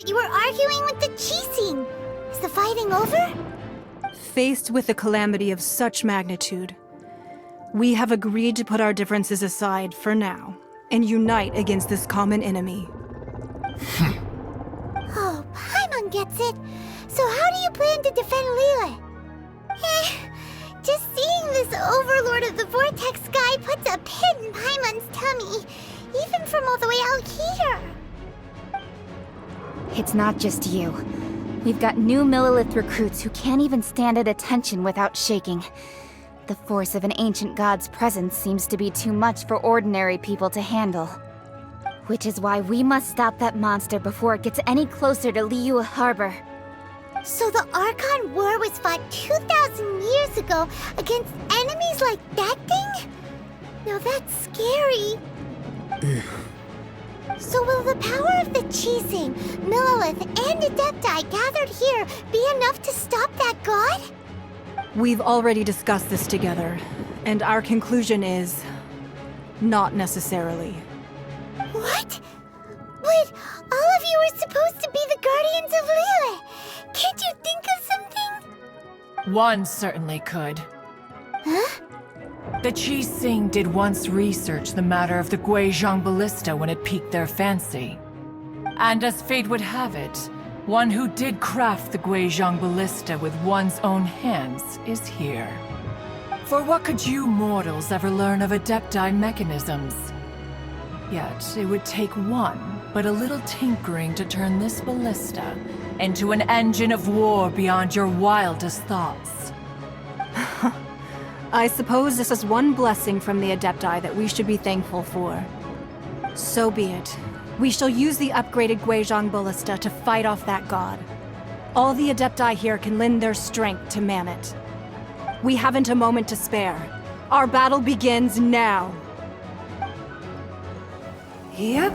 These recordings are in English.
You were arguing with the Chising. Is the fighting over? Faced with a calamity of such magnitude, we have agreed to put our differences aside for now and unite against this common enemy. Oh, Paimon gets it. So how do you plan to defend Liyue? Just seeing this overlord of the Vortex guy puts a pit in Paimon's tummy, even from all the way out here. It's not just you. We've got new Millilith recruits who can't even stand at attention without shaking. The force of an ancient god's presence seems to be too much for ordinary people to handle. Which is why we must stop that monster before it gets any closer to Liyue Harbor. So the Archon War was fought 2,000 years ago against enemies like that thing? Now that's scary. So will the power of the Chising, Millilith, and Adepti gathered here be enough to stop that god? We've already discussed this together, and our conclusion is... not necessarily. What? But all of you are supposed to be the Guardians of Liyue. Can't you think of something? One certainly could. Huh? The Chising did once research the matter of the Guizhong Ballista when it piqued their fancy. And as fate would have it, one who did craft the Guizhong Ballista with one's own hands is here. For what could you mortals ever learn of Adepti mechanisms? Yet, it would take but a little tinkering to turn this ballista into an engine of war beyond your wildest thoughts. I suppose this is one blessing from the Adepti that we should be thankful for. So be it. We shall use the upgraded Guizhong Ballista to fight off that god. All the Adepti here can lend their strength to man it. We haven't a moment to spare. Our battle begins now. Yep.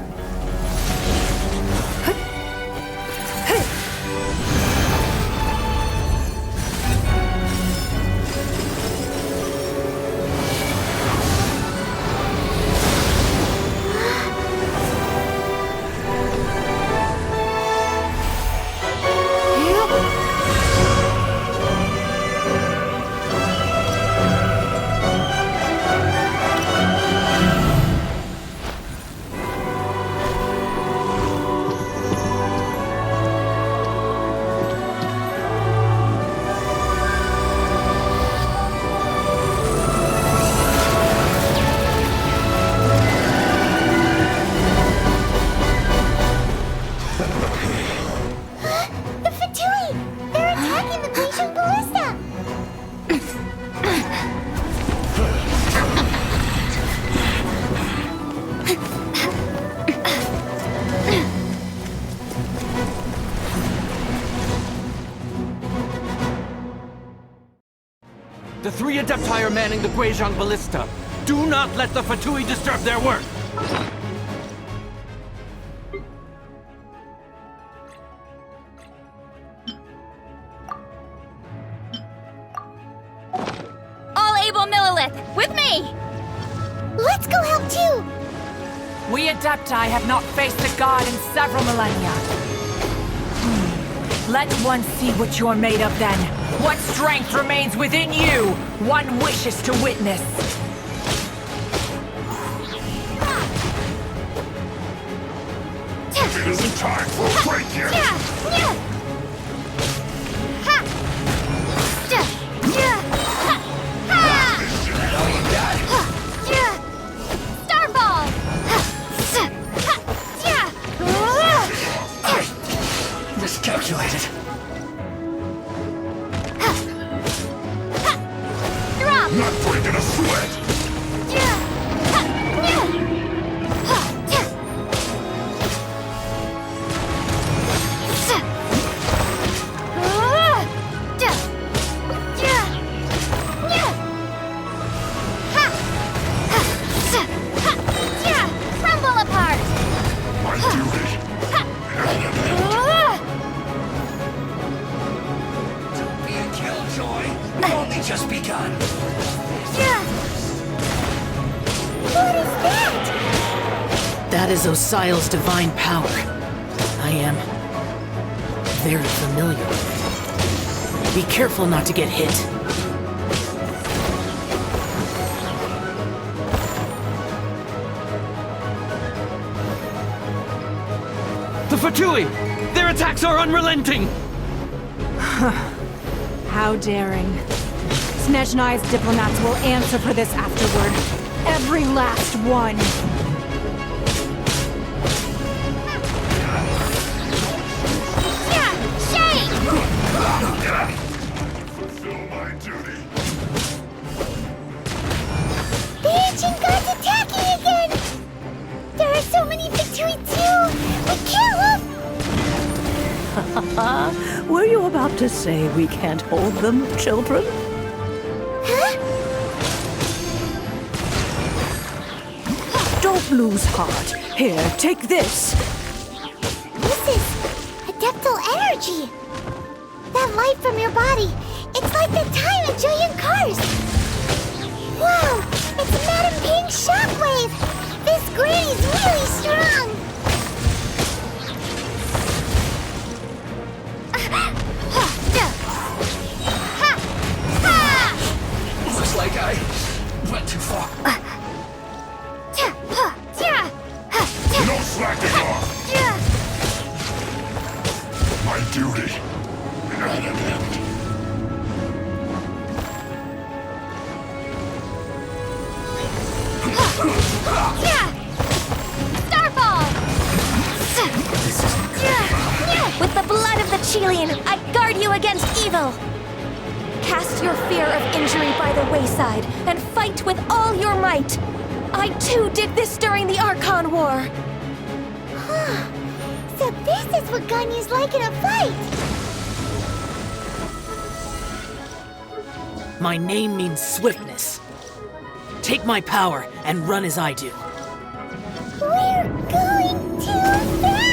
The three Adepti are manning the Guizhong Ballista. Do not let the Fatui disturb their work! All able Millilith, with me! Let's go help too! We Adepti have not faced the god in several millennia. Let one see what you're made of then. What strength remains within you? One wishes to witness. It isn't time for a break yet! Miscalculated. Not breaking a sweat! Crumble apart! My duty! Don't be a killjoy. We've only just begun. What is that? That is Osial's divine power. I am very familiar. Be careful not to get hit. The Fatui! Their attacks are unrelenting! How daring. Snezhnai's diplomats will answer for this afterward. Every last one. Fulfill my duty. The ancient gods attacking again! There are so many Fatui too! We kill them! Were you about to say we can't hold them, children? Huh? Don't lose heart. Here, take this. This is adeptal energy! That light from your body, it's like the time in Julian Cars! Whoa! It's Madame Ping's shockwave! This granny's really strong! Looks like I went too far. No slacking off. My duty. At an end. With the blood of the Chelian, I guard you against evil! Cast your fear of injury by the wayside, and fight with all your might! I too did this during the Archon War! So this is what Ganyu's like in a fight! My name means swiftness. Take my power and run as I do. We're going too fast!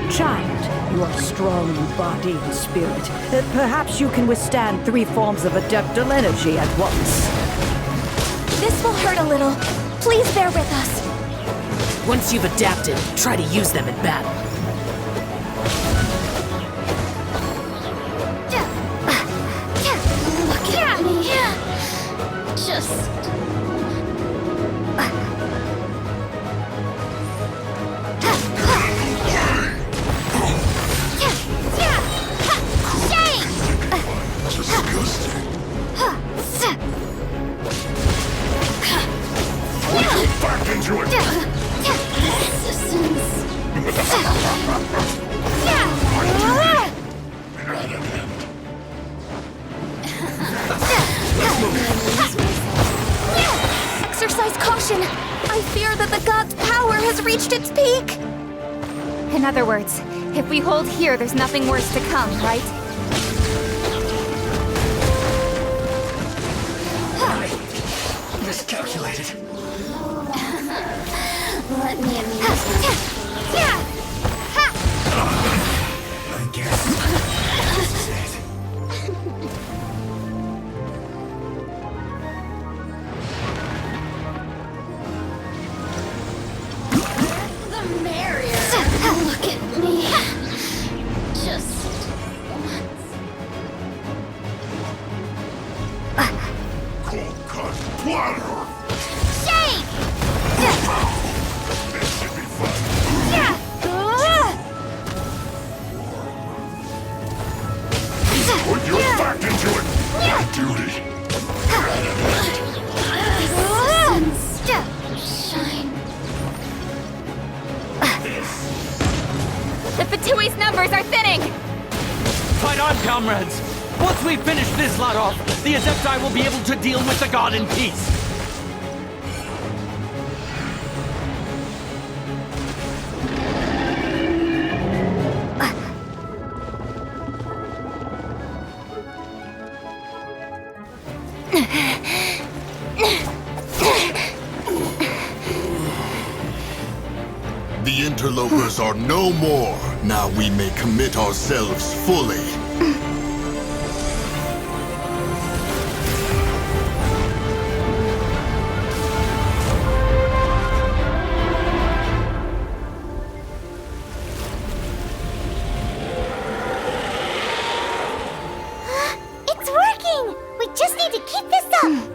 Child, you are strong in body and spirit. Perhaps you can withstand 3 forms of adeptal energy at once. This will hurt a little. Please bear with us. Once you've adapted, try to use them in battle. Look at me. Just... Back into it. Exercise caution! I fear that the god's power has reached its peak! In other words, if we hold here, there's nothing worse to come, right? Miscalculated. Let me amuse myself. I guess this is it. The merrier. Look at me. Just Cold cut platter. shake! This should be fun. Put your back into it. My duty. Shine. The Fatui's numbers are thinning! Fight on, comrades! Once we finish this lot off, the Adepti will be able to deal with the god in peace! The interlopers are no more. Now we may commit ourselves fully. It's working! We just need to keep this up!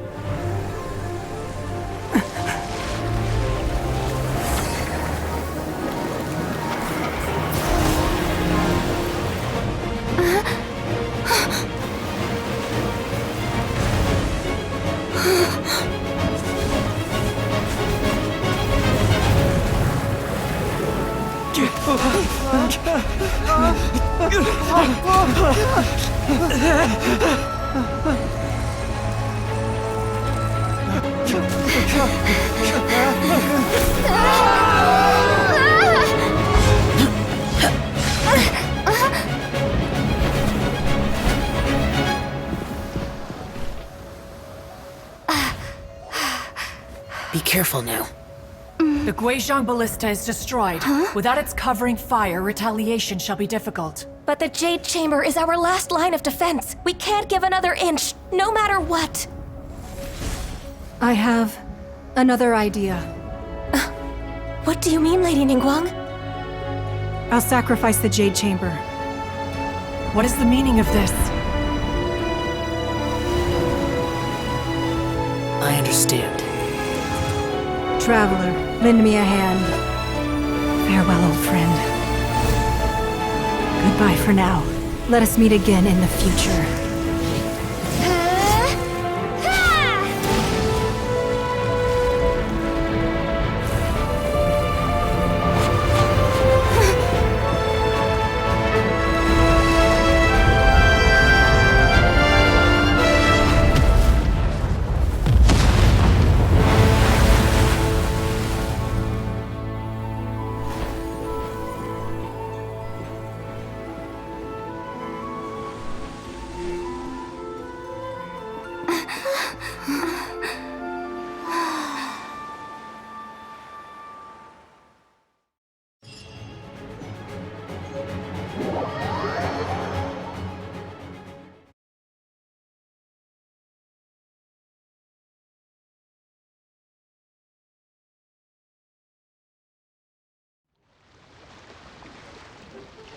Be careful now. The Guizhong Ballista is destroyed. Without its covering fire, retaliation shall be difficult. But the Jade Chamber is our last line of defense. We can't give another inch, no matter what. I have another idea. What do you mean, Lady Ningguang? I'll sacrifice the Jade Chamber. What is the meaning of this? I understand. Traveler, lend me a hand. Farewell, old friend. Goodbye for now. Let us meet again in the future.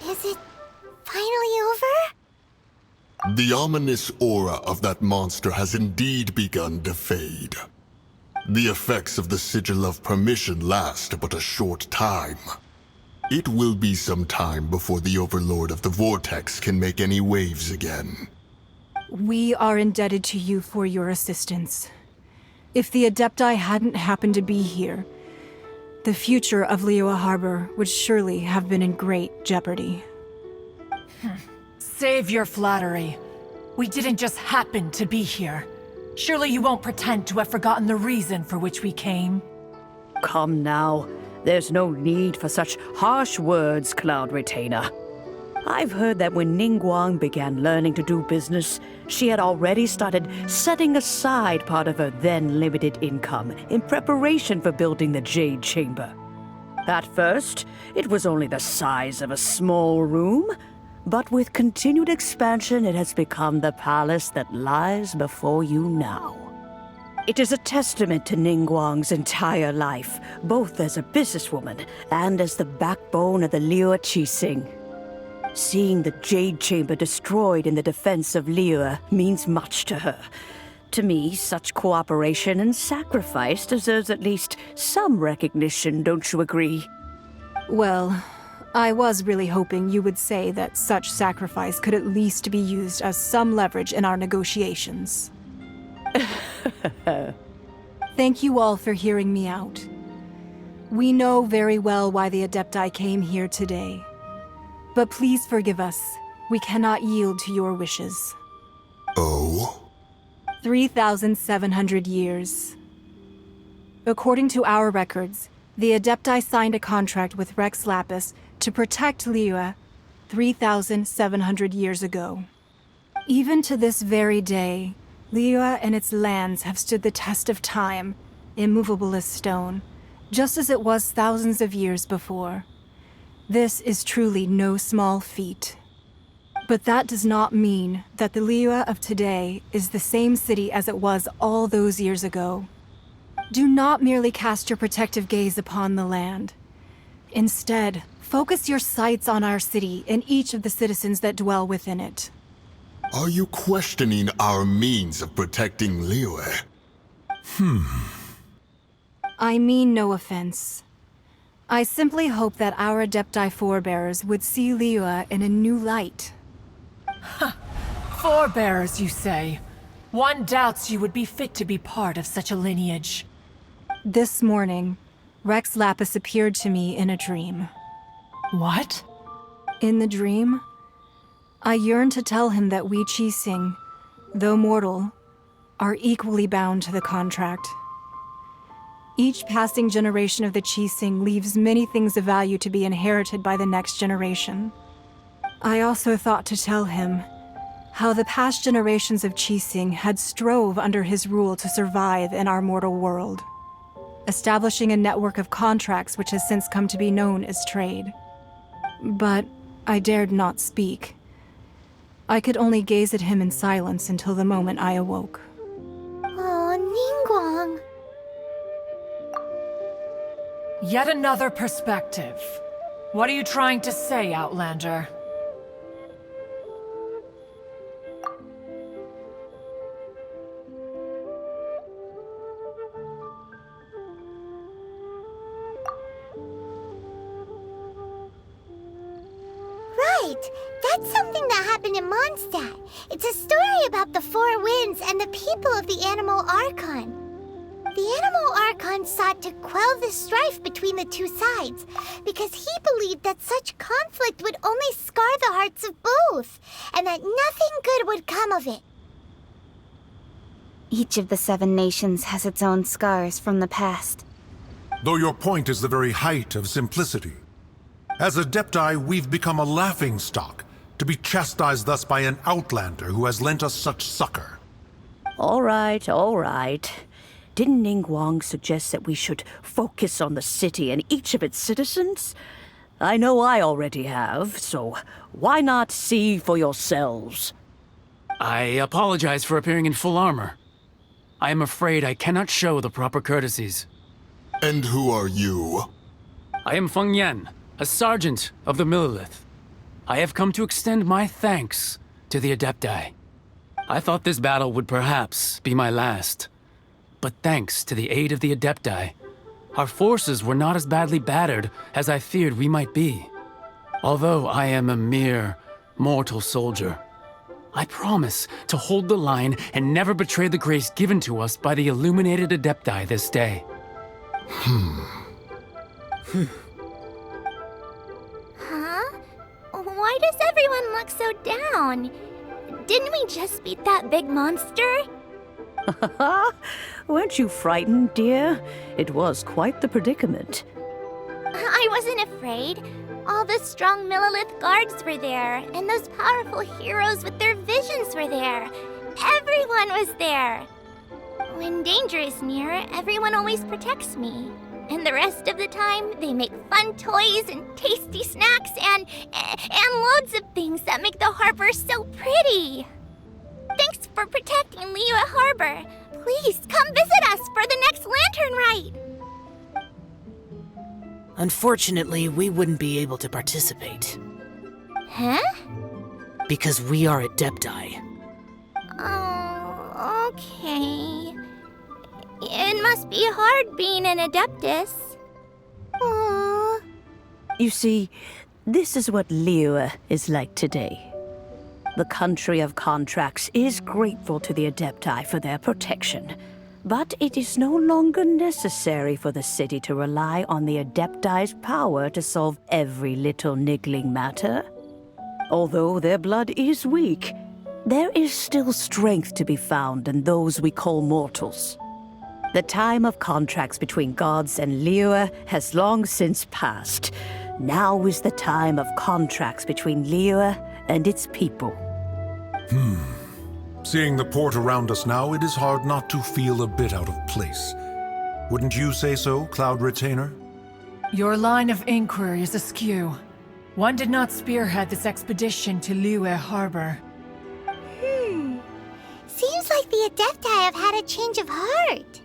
Is it finally over? The ominous aura of that monster has indeed begun to fade. The effects of the Sigil of Permission last but a short time. It will be some time before the Overlord of the Vortex can make any waves again. We are indebted to you for your assistance. If the Adepti hadn't happened to be here, the future of Liyue Harbor would surely have been in great jeopardy. Save your flattery. We didn't just happen to be here. Surely you won't pretend to have forgotten the reason for which we came. Come now. There's no need for such harsh words, Cloud Retainer. I've heard that when Ningguang began learning to do business, she had already started setting aside part of her then limited income in preparation for building the Jade Chamber. At first, it was only the size of a small room, but with continued expansion, it has become the palace that lies before you now. It is a testament to Ningguang's entire life, both as a businesswoman and as the backbone of the Liyue Qixing. Seeing the Jade Chamber destroyed in the defense of Liyue means much to her. To me, such cooperation and sacrifice deserves at least some recognition, don't you agree? Well, I was really hoping you would say that such sacrifice could at least be used as some leverage in our negotiations. Thank you all for hearing me out. We know very well why the Adepti came here today. But please forgive us. We cannot yield to your wishes. Oh? 3,700 years. According to our records, the Adepti signed a contract with Rex Lapis to protect Liyue 3,700 years ago. Even to this very day, Liyue and its lands have stood the test of time, immovable as stone, just as it was thousands of years before. This is truly no small feat. But that does not mean that the Liyue of today is the same city as it was all those years ago. Do not merely cast your protective gaze upon the land. Instead, focus your sights on our city and each of the citizens that dwell within it. Are you questioning our means of protecting Liyue? I mean no offense. I simply hope that our Adepti forebears would see Liyue in a new light. Forebearers, you say? One doubts you would be fit to be part of such a lineage. This morning, Rex Lapis appeared to me in a dream. What? In the dream, I yearned to tell him that we Qixing, though mortal, are equally bound to the contract. Each passing generation of the Qixing leaves many things of value to be inherited by the next generation. I also thought to tell him how the past generations of Qixing had strove under his rule to survive in our mortal world, establishing a network of contracts which has since come to be known as trade. But I dared not speak. I could only gaze at him in silence until the moment I awoke. Oh, Ningguang. Yet another perspective. What are you trying to say, Outlander? Right! That's something that happened in Mondstadt. It's a story about the Four Winds and the people of the Animal Archon. The Animal Archon sought to quell the strife between the two sides, because he believed that such conflict would only scar the hearts of both, and that nothing good would come of it. Each of the 7 nations has its own scars from the past. Though your point is the very height of simplicity. As Adepti, we've become a laughingstock, to be chastised thus by an outlander who has lent us such succor. All right, all right. Didn't Ningguang suggest that we should focus on the city and each of its citizens? I know I already have, so why not see for yourselves? I apologize for appearing in full armor. I am afraid I cannot show the proper courtesies. And who are you? I am Feng Yan, a sergeant of the Millelith. I have come to extend my thanks to the Adepti. I thought this battle would perhaps be my last. But thanks to the aid of the Adepti, our forces were not as badly battered as I feared we might be. Although I am a mere mortal soldier, I promise to hold the line and never betray the grace given to us by the illuminated Adepti this day. Huh? Why does everyone look so down? Didn't we just beat that big monster? Weren't you frightened, dear? It was quite the predicament. I wasn't afraid. All the strong Millelith guards were there, and those powerful heroes with their visions were there. Everyone was there. When danger is near, everyone always protects me. And the rest of the time, they make fun toys and tasty snacks and loads of things that make the harbor so pretty. Thanks for protecting Liyue Harbor. Please come visit us for the next lantern rite. Unfortunately, we wouldn't be able to participate. Huh? Because we are Adepti. Oh, okay. It must be hard being an Adeptus. Aww. You see, this is what Liyue is like today. The country of contracts is grateful to the Adepti for their protection, but it is no longer necessary for the city to rely on the Adepti's power to solve every little niggling matter. Although their blood is weak, there is still strength to be found in those we call mortals. The time of contracts between gods and Liyue has long since passed. Now is the time of contracts between Liyue and its people. Seeing the port around us now, it is hard not to feel a bit out of place. Wouldn't you say so, Cloud Retainer? Your line of inquiry is askew. One did not spearhead this expedition to Liyue Harbor. Seems like the Adepti have had a change of heart.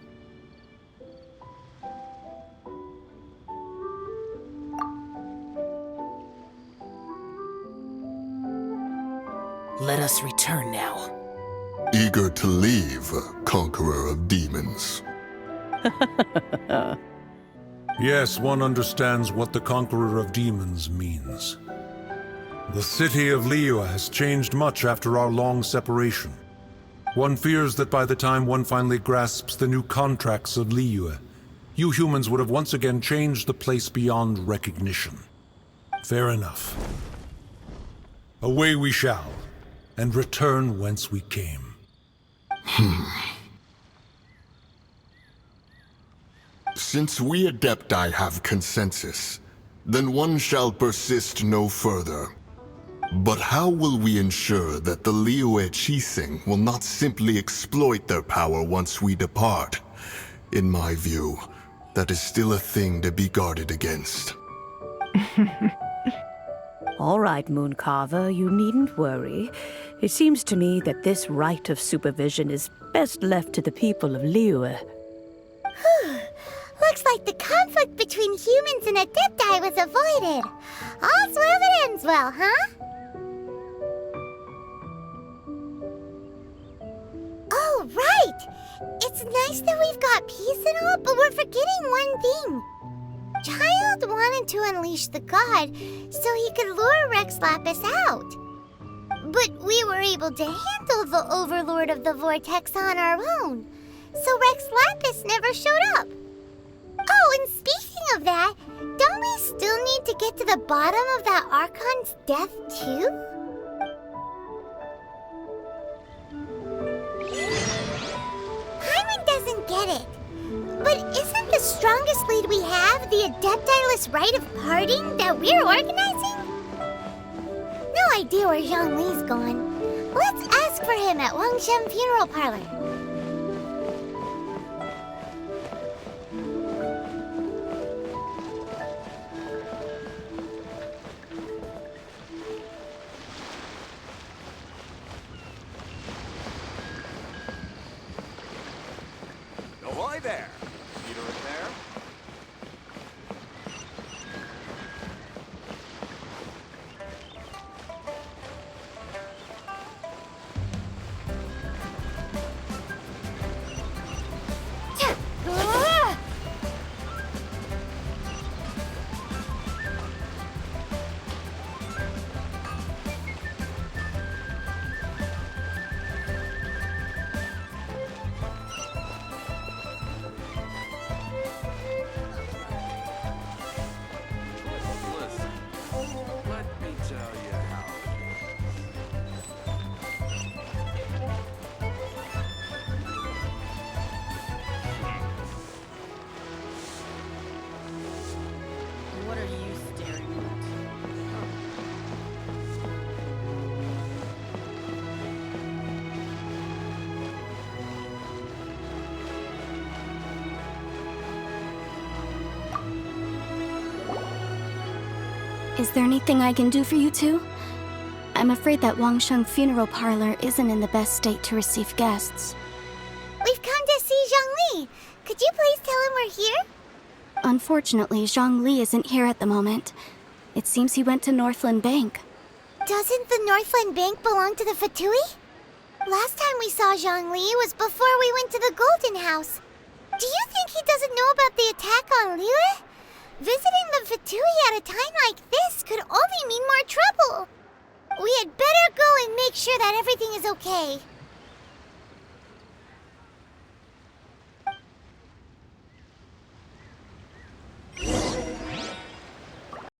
Let us return now. Eager to leave, Conqueror of Demons. Yes, one understands what the Conqueror of Demons means. The city of Liyue has changed much after our long separation. One fears that by the time one finally grasps the new contracts of Liyue, you humans would have once again changed the place beyond recognition. Fair enough. Away we shall, and return whence we came. Since we Adepti have consensus, then one shall persist no further. But how will we ensure that the Liyue Qixing will not simply exploit their power once we depart? In my view, that is still a thing to be guarded against. All right, Mooncarver, you needn't worry. It seems to me that this right of supervision is best left to the people of Liyue. Looks like the conflict between humans and Adepti was avoided. All's well that ends well, huh? Oh, right! It's nice that we've got peace and all, but we're forgetting one thing. Child wanted to unleash the god so he could lure Rex Lapis out. But we were able to handle the Overlord of the Vortex on our own, so Rex Lapis never showed up. Oh, and speaking of that, don't we still need to get to the bottom of that Archon's death, too? Hyman doesn't get it. But isn't the strongest lead we have the Adepti-less rite of parting that we're organizing? No idea where Zhongli's gone. Let's ask for him at Wangshen Funeral Parlor. Ahoy there! Peter in there? Listen, let me tell you how What are you staring at? Is there anything I can do for you two? I'm afraid that Wangsheng Funeral Parlor isn't in the best state to receive guests. We've come to see Zhongli. Could you please tell him we're here? Unfortunately, Zhongli isn't here at the moment. It seems he went to Northland Bank. Doesn't the Northland Bank belong to the Fatui? Last time we saw Zhongli was before we went to the Golden House. Do you think he doesn't know about the attack on Liyue? Visiting the Fatui at a time like this could only mean more trouble. We had better go and make sure that everything is okay.